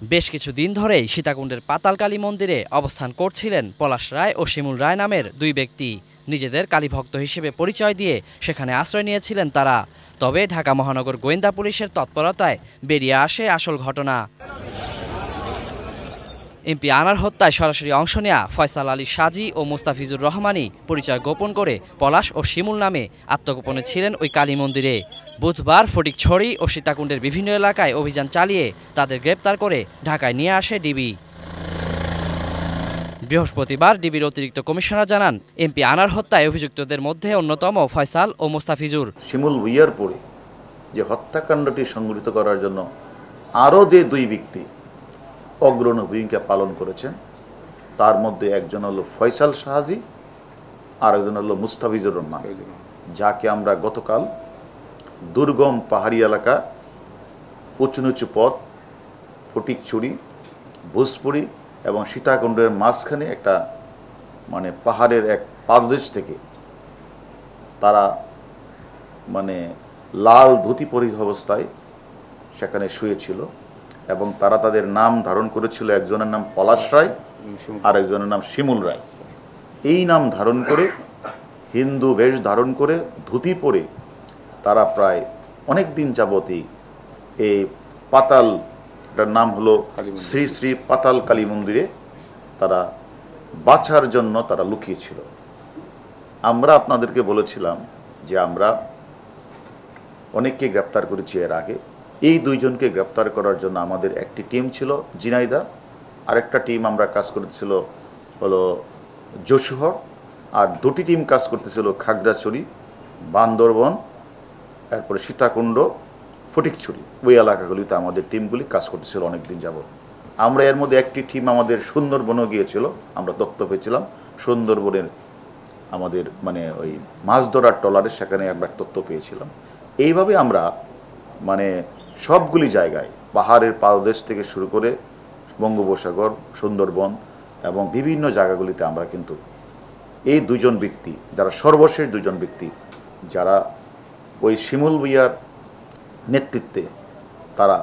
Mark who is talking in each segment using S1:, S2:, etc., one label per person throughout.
S1: বেশ কিছুদিন ধরেই সীতাকুণ্ডের পাতালকালী মন্দিরে অবস্থান করছিলেন পলাশ রায় ও শিমুল রায় নামের দুই ব্যক্তি। নিজেদের কালীভক্ত হিসেবে পরিচয় দিয়ে সেখানে আশ্রয় নিয়েছিলেন তারা। তবে ঢাকা মহানগর গোয়েন্দা পুলিশের তৎপরতায় বেরিয়ে আসে আসল ঘটনা। এমপি আনার হত্যায় সরাসরি অংশ নেয়া ফয়সাল আলী সাজি ও মুস্তাফিজুর রহমানই পরিচয় গোপন করে পলাশ ও শিমুল নামে আত্মগোপনে ছিলেন ওই কালী মন্দিরে। বুধবার ফটিকছড়ি ও সীতাকুণ্ডের বিভিন্ন এলাকায় অভিযান চালিয়ে তাদের গ্রেপ্তার করে ঢাকায় নিয়ে আসে ডিবি। বৃহস্পতিবার ডিবির অতিরিক্ত কমিশনার জানান, এমপি আনার হত্যায় অভিযুক্তদের মধ্যে অন্যতম ফয়সাল ও মুস্তাফিজুর।
S2: শিমুল ভুইয়ার পরে যে হত্যাকাণ্ডটি সংঘটিত করার জন্য আরও যে দুই ব্যক্তি অগ্রণী ভূমিকা পালন করেছেন, তার মধ্যে একজন হলো ফয়সাল সাহাজি আর একজন হলো মুস্তাফিজুর রহমান, যাকে আমরা গতকাল দুর্গম পাহাড়ি এলাকা, উঁচু নিচু পথ, ফটিকছড়ি, ভোজপুরি এবং সীতাকুণ্ডের মাঝখানে একটা পাহাড়ের এক পাদদেশ থেকে তারা লাল ধুতি পরিহিত অবস্থায় সেখানে শুয়েছিল এবং তারা তাদের নাম ধারণ করেছিল, একজনের নাম পলাশ রায় আর একজনের নাম শিমুল রায়। এই নাম ধারণ করে, হিন্দু বেশ ধারণ করে, ধুতি পরে তারা প্রায় অনেক দিন যাবতই এই পাতালটার নাম হলো শ্রী শ্রী পাতাল কালী মন্দিরে তারা বাঁচার জন্য তারা লুকিয়েছিল। আমরা আপনাদেরকে বলেছিলাম যে আমরা অনেককে গ্রেপ্তার করেছি এর আগে। এই দুইজনকে গ্রেপ্তার করার জন্য আমাদের একটি টিম ছিল ঝিনাইদহ, আরেকটা টিম আমরা কাজ করতেছিল হলো যশোহর, আর দুটি টিম কাজ করতেছিল খাগড়াছড়ি, বান্দরবন, তারপরে সীতাকুণ্ড, ফটিকছড়ি। ওই এলাকাগুলিতে আমাদের টিমগুলি কাজ করতেছিল অনেক দিন যাবত। আমরা এর মধ্যে একটি টিম আমাদের সুন্দরবনও গিয়েছিল, আমরা তথ্য পেয়েছিলাম সুন্দরবনের আমাদের ওই মাছ ধরার ট্রলারে, সেখানে একবার তথ্য পেয়েছিলাম। এইভাবে আমরা সবগুলি জায়গায়, পাহাড়ের পাদদেশ থেকে শুরু করে বঙ্গোপসাগর, সুন্দরবন এবং বিভিন্ন জায়গাগুলিতে আমরা কিন্তু এই দুজন ব্যক্তি, যারা সর্বশেষ দুজন ব্যক্তি, যারা ওই শিমুল ভুইয়ার নেতৃত্বে তারা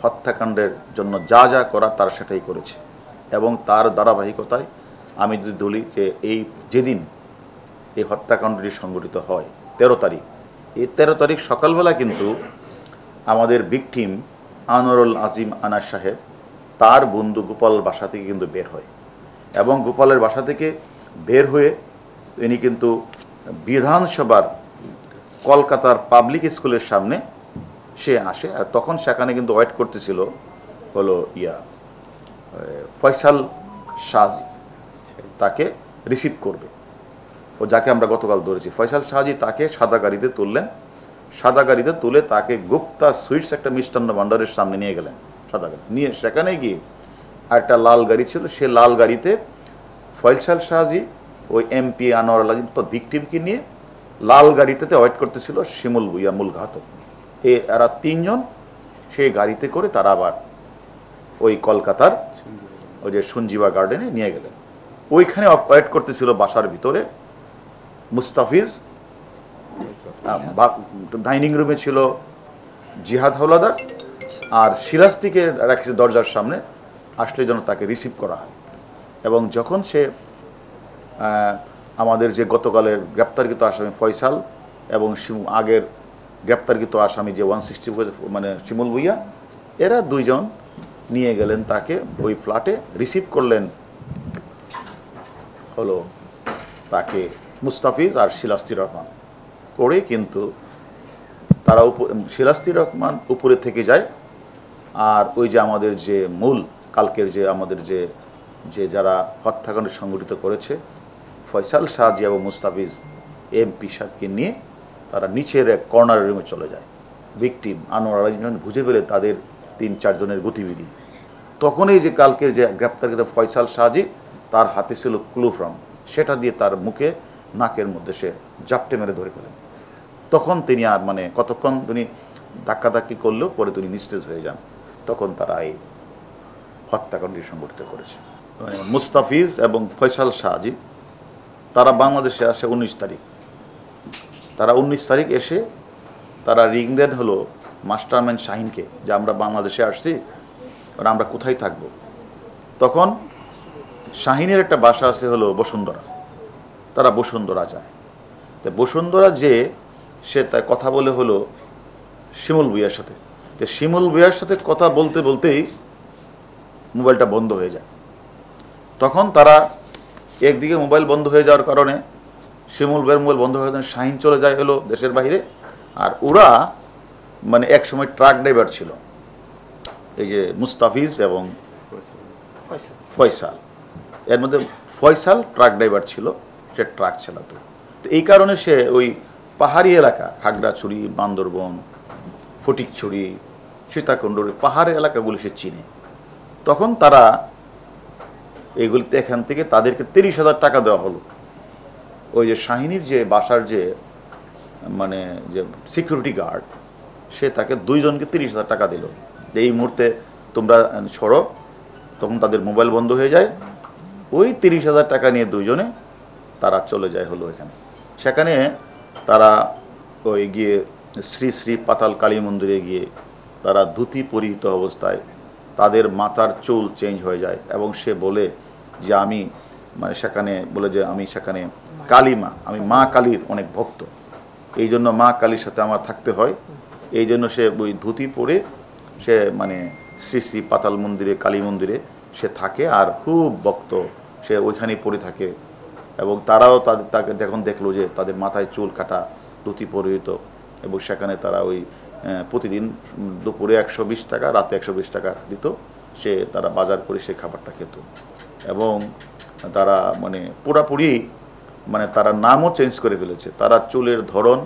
S2: হত্যাকাণ্ডের জন্য যা যা করার তারা সেটাই করেছে। এবং তার ধারাবাহিকতায় আমি যদি বলি যে যেদিন এই হত্যাকাণ্ডটি সংঘটিত হয় 13 তারিখ, এই 13 তারিখ সকালবেলা কিন্তু আমাদের ভিকটিম আনোয়ারুল আজিম আনার সাহেব তার বন্ধু গোপাল বাসা থেকে কিন্তু বের হয়, এবং গোপালের বাসা থেকে বের হয়ে ইনি কিন্তু বিধানসভার কলকাতার পাবলিক স্কুলের সামনে সে আসে। আর তখন সেখানে কিন্তু ওয়েট করতেছিল হলো ফয়সাল সাহাজি, তাকে রিসিভ করবে, ও যাকে আমরা গতকাল ধরেছি। ফয়সাল সাহাজি তাকে সাদা গাড়িতে তুললেন, সাদা গাড়িতে তুলে তাকে গুপ্তা সুইটস একটা মিষ্টান্ন ভাণ্ডারের সামনে নিয়ে গেলেন। সাদা গাড়ি নিয়ে সেখানে গিয়ে আরেকটা লাল গাড়ি ছিল, সে লাল গাড়িতে ফয়সাল সাহাজি ওই এমপি আনোয়ার আজিম তো ভিকটিমকে নিয়ে লাল গাড়িতে ওয়েট করতেছিল শিমুল ভুইয়া মূল ঘাতক। এরা তিনজন সেই গাড়িতে করে তারা আবার ওই কলকাতার ওই যে সঞ্জীবা গার্ডেনে নিয়ে গেলেন। ওইখানে ওয়েট করতেছিল বাসার ভিতরে মুস্তাফিজ, ডাইনিং রুমে ছিল জিহাদ হাওলাদার, আর সিরাজটিকে রাখছে দরজার সামনে, আসলে যেন তাকে রিসিভ করা হয়। এবং যখন সে আমাদের যে গতকালের গ্রেপ্তারকৃত আসামি ফয়সাল এবং আগের গ্রেপ্তারকৃত আসামি যে 160 শিমুল ভুইয়া, এরা দুইজন নিয়ে গেলেন তাকে ওই ফ্ল্যাটে, রিসিভ করলেন হলো তাকে মুস্তাফিজ আর শিলাস্তি রহমান করে। কিন্তু তারা শিলাস্তি রহমান উপরে থেকে যায়, আর ওই যে আমাদের যে মূল কালকের যে আমাদের যে যারা হত্যাকাণ্ড সংগঠিত করেছে ফয়সাল সাহাজি এবং মুস্তাফিজ এমপি সাহেবকে নিয়ে তারা নিচের এক কর্নার রুমে চলে যায়। ভিকটিম আনোয়ার আজিম বুঝে পেলে তাদের 3-4 জনের গতিবিধি, তখনই যে কালকের যে গ্রেপ্তারকৃত ফয়সাল সাহাজি, তার হাতে ছিল ক্লোফ্রাম, সেটা দিয়ে তার মুখে নাকের মধ্যে সে জাপটে মেরে ধরে ফেলেন। তখন তিনি আর কতক্ষণ তিনি ধাক্কাধাক্কি করলেও পরে তিনি নিস্তেজ হয়ে যান। তখন তারা এই হত্যাকাণ্ডটি সংগঠিত করেছে। মুস্তাফিজ এবং ফয়সাল সাহাজি তারা বাংলাদেশে আসে 19 তারিখ। তারা 19 তারিখ এসে তারা রিং দেন হলো মাস্টারম্যান শাহিনকে, যে আমরা বাংলাদেশে আসছি, আর আমরা কোথায় থাকব? তখন শাহিনের একটা বাসা আছে হলো বসুন্ধরা, তারা বসুন্ধরা যায়। তো বসুন্ধরা যে সে তার কথা বলে হলো শিমুল ভূঁইয়ার সাথে। তো শিমুল ভূঁইয়ার সাথে কথা বলতে বলতেই মোবাইলটা বন্ধ হয়ে যায়। তখন তারা একদিকে মোবাইল বন্ধ হয়ে যাওয়ার কারণে শিমুল ভূঁইয়ার মোবাইল বন্ধ হয়ে যাওয়ার শাহিন চলে যায় হলো দেশের বাইরে। আর ওরা মানে এক সময় ট্রাক ড্রাইভার ছিল, এই যে মুস্তাফিজ এবং ফয়সাল, এর মধ্যে ফয়সাল ট্রাক ড্রাইভার ছিল, সে ট্রাক চালাতো। তো এই কারণে সে ওই পাহাড়ি এলাকা খাগড়াছড়ি, বান্দরবন, ফটিকছড়ি, সীতাকুণ্ডের পাহাড়ি এলাকাগুলি সে চিনে। তখন তারা এইগুলিতে এখান থেকে তাদেরকে 30,000 টাকা দেওয়া হলো। ওই যে শাহিনীর যে বাসার যে মানে যে সিকিউরিটি গার্ড, সে তাকে 2 জনকে 30,000 টাকা দিল যে এই মুহূর্তে তোমরা ছড়ো। তখন তাদের মোবাইল বন্ধ হয়ে যায়। ওই 30,000 টাকা নিয়ে 2 জনে তারা চলে যায় হলো এখানে। সেখানে তারা ওই গিয়ে শ্রী শ্রী পাতাল কালী মন্দিরে গিয়ে তারা ধুতি পরিহিত অবস্থায়, তাদের মাথার চুল চেঞ্জ হয়ে যায় এবং সে বলে যে আমি মানে সেখানে বলে যে আমি সেখানে কালী মা, আমি মা কালীর অনেক ভক্ত, এই জন্য মা কালীর সাথে আমার থাকতে হয়। এই জন্য সে ওই ধুতি পরে সে মানে শ্রী শ্রী পাতাল মন্দিরে, কালী মন্দিরে সে থাকে আর খুব ভক্ত, সে ওইখানেই পড়ে থাকে। এবং তারাও তাকে যখন দেখলো যে তাদের মাথায় চুল কাটা, ধুতি পরিহিত, এবং সেখানে তারা ওই প্রতিদিন দুপুরে 120 টাকা, রাতে 120 টাকা দিত, সে তারা বাজার করে সে খাবারটা খেত। এবং তারা মানে পুরাপুরি মানে তারা নামও চেঞ্জ করে ফেলেছে, তারা চুলের ধরন,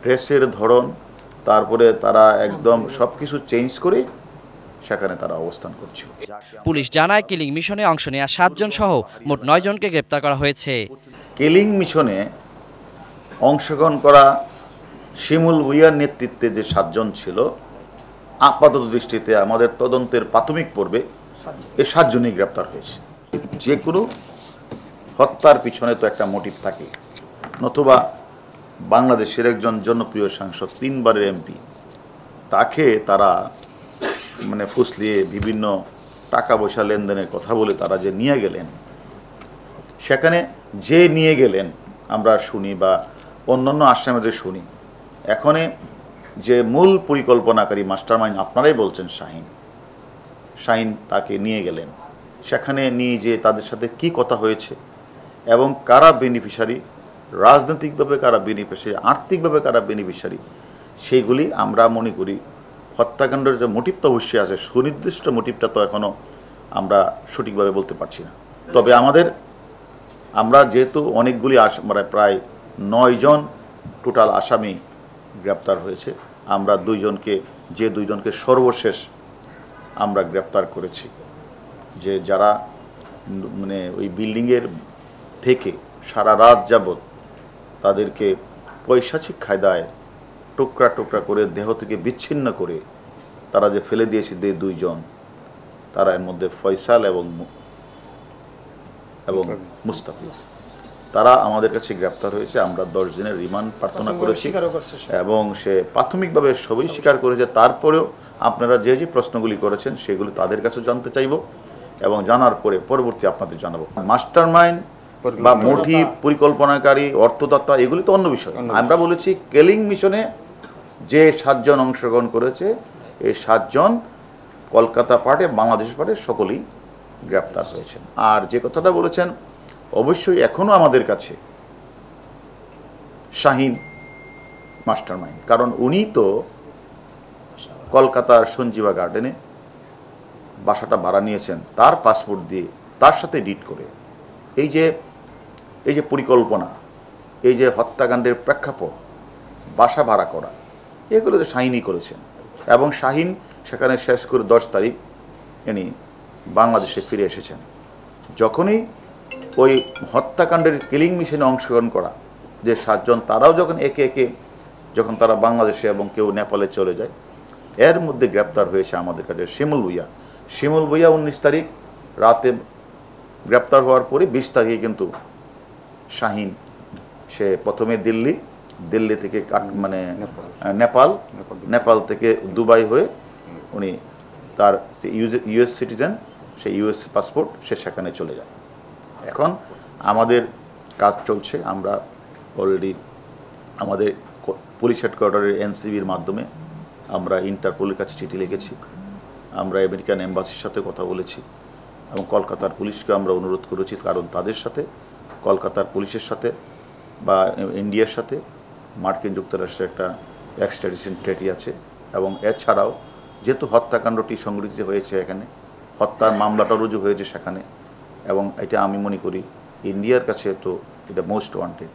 S2: ড্রেসের ধরন, তারপরে তারা একদম সব কিছু চেঞ্জ করে সেখানে তারা অবস্থান করছে।
S1: পুলিশ জানায় কিলিং মিশনে অংশ নেওয়া 7 জন সহ মোট 9 জনকে গ্রেপ্তার করা হয়েছে।
S2: কিলিং মিশনে অংশগ্রহণ করা শিমুল ভূঁইয়ার নেতৃত্বে যে 7 জন ছিল, আপাতত দৃষ্টিতে আমাদের তদন্তের প্রাথমিক পর্বে এই 7 জনই গ্রেপ্তার হয়েছে। যে কোনো হত্যার পিছনে তো একটা মোটিভ থাকে, নতুবা বাংলাদেশের একজন জনপ্রিয় সাংসদ, 3 বারের এমপি, তাকে তারা মানে ফুসলিয়ে বিভিন্ন টাকা পয়সা লেনদেনের কথা বলে তারা যে নিয়ে গেলেন, সেখানে যে নিয়ে গেলেন আমরা শুনি বা অন্যান্য আসামিদের শুনি, এখানে যে মূল পরিকল্পনাকারী মাস্টারমাইন্ড আপনারাই বলছেন শাহিন তাকে নিয়ে গেলেন। সেখানে নিয়ে যে তাদের সাথে কি কথা হয়েছে এবং কারা বেনিফিশিয়ারি, রাজনৈতিকভাবে কারা বেনিফিশিয়ারি, আর্থিকভাবে কারা বেনিফিশিয়ারি, সেইগুলি আমরা মনে করি হত্যাকাণ্ডের যে মোটিভ তো অবশ্যই আছে, সুনির্দিষ্ট মোটিভটা তো এখনও আমরা সঠিকভাবে বলতে পারছি না। তবে আমরা যেহেতু অনেকগুলি মানে প্রায় 9 জন টোটাল আসামি গ্রেপ্তার হয়েছে, আমরা 2 জনকে সর্বশেষ আমরা গ্রেপ্তার করেছি, যে যারা মানে ওই বিল্ডিংয়ের থেকে সারা রাত যাবৎ তাদেরকে পৈশাচিক কায়দায় টুকরা টুকরা করে দেহ থেকে বিচ্ছিন্ন করে তারা যে ফেলে দিয়েছে 2 জন, তারা এর মধ্যে ফয়সাল এবং মুস্তাফিজ, তারা আমাদের কাছে গ্রেপ্তার হয়েছে। আমরা 10 দিনের রিমান্ড প্রার্থনা করেছি এবং সে প্রাথমিকভাবে সবই স্বীকার করেছে। তারপরেও আপনারা যে যে প্রশ্নগুলি করেছেন সেগুলি তাদের কাছে জানতে চাইব এবং জানার পরে পরবর্তী আপনাদের জানাবো। মাস্টারমাইন্ড বা মোটিভ, পরিকল্পনাকারী, অর্থদাতা, এগুলি তো অন্য বিষয়। আমরা বলেছি কিলিং মিশনে যে 7 জন অংশগ্রহণ করেছে, এই 7 জন কলকাতা পার্টে, বাংলাদেশ পার্টে সকলেই গ্রেপ্তার হয়েছেন। আর যে কথাটা বলেছেন, অবশ্যই এখনও আমাদের কাছে শাহিন মাস্টারমাইন্ড, কারণ উনি তো কলকাতার সঞ্জীবা গার্ডেনে বাসাটা ভাড়া নিয়েছেন তার পাসপোর্ট দিয়ে, তার সাথে ডিট করে। এই যে পরিকল্পনা, এই যে হত্যাকাণ্ডের প্রেক্ষাপট, বাসা ভাড়া করা, এগুলো তো শাহিনই করেছেন। এবং শাহিন সেখানে শেষ করে 10 তারিখ ইনি বাংলাদেশে ফিরে এসেছেন। যখনই ওই হত্যাকাণ্ডের কিলিং মিশনে অংশগ্রহণ করা যে 7 জন, তারাও যখন একে একে যখন তারা বাংলাদেশে এবং কেউ নেপালে চলে যায়, এর মধ্যে গ্রেপ্তার হয়েছে আমাদের কাছে শিমুল ভূঁইয়া। 19 তারিখ রাতে গ্রেপ্তার হওয়ার পরে 20 তারিখে কিন্তু শাহিন সে প্রথমে দিল্লি থেকে মানে নেপাল থেকে দুবাই হয়ে উনি তার ইউএস সিটিজেন, সেই ইউএস পাসপোর্ট, সে সেখানে চলে যায়। এখন আমাদের কাজ চলছে, আমরা অলরেডি আমাদের পুলিশ হেডকোয়ার্টারের এনসিবির মাধ্যমে আমরা ইন্টারপোলের কাছে চিঠি লিখেছি, আমরা আমেরিকান এম্বাসির সাথে কথা বলেছি এবং কলকাতার পুলিশকে আমরা অনুরোধ করেছি, কারণ তাদের সাথে, কলকাতার পুলিশের সাথে বা ইন্ডিয়ার সাথে মার্কিন যুক্তরাষ্ট্রের একটা এক্সট্রাডিশন ট্রিটি আছে। এবং এছাড়াও যেহেতু হত্যাকাণ্ডটি সংঘটিত হয়েছে এখানে, হত্যার মামলাটা রুজু হয়েছে সেখানে, এবং এটা আমি মনে করি ইন্ডিয়ার কাছে তো এটা মোস্ট ওয়ান্টেড,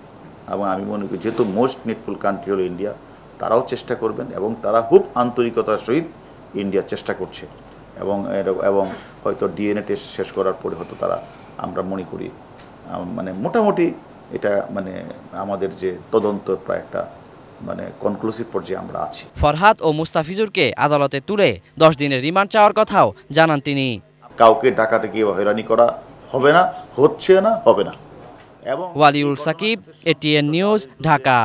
S2: এবং আমি মনে করি যেহেতু মোস্ট নিডফুল কান্ট্রি হলো ইন্ডিয়া, তারাও চেষ্টা করবেন এবং তারা খুব আন্তরিকতার সহিত ইন্ডিয়া চেষ্টা করছে। এবং হয়তো ডিএনএ টেস্ট শেষ করার পরে হয়তো তারা, আমরা মনে করি মানে মোটামুটি এটা মানে আমাদের যে তদন্ত প্রায় একটা মানে কনক্লুসিভ পর্যায়ে আমরা আছি।
S1: ফরহাদ ও মুস্তাফিজুরকে আদালতে তুলে 10 দিনের রিমান্ড চাওয়ার কথাও জানান তিনি।
S2: কাউকে ডাকাডাকি বা হয়রানি করা হবে না, হচ্ছে না, হবে না। এবং
S1: ওয়ালিউল সাকিব, এটিএন নিউজ, ঢাকা।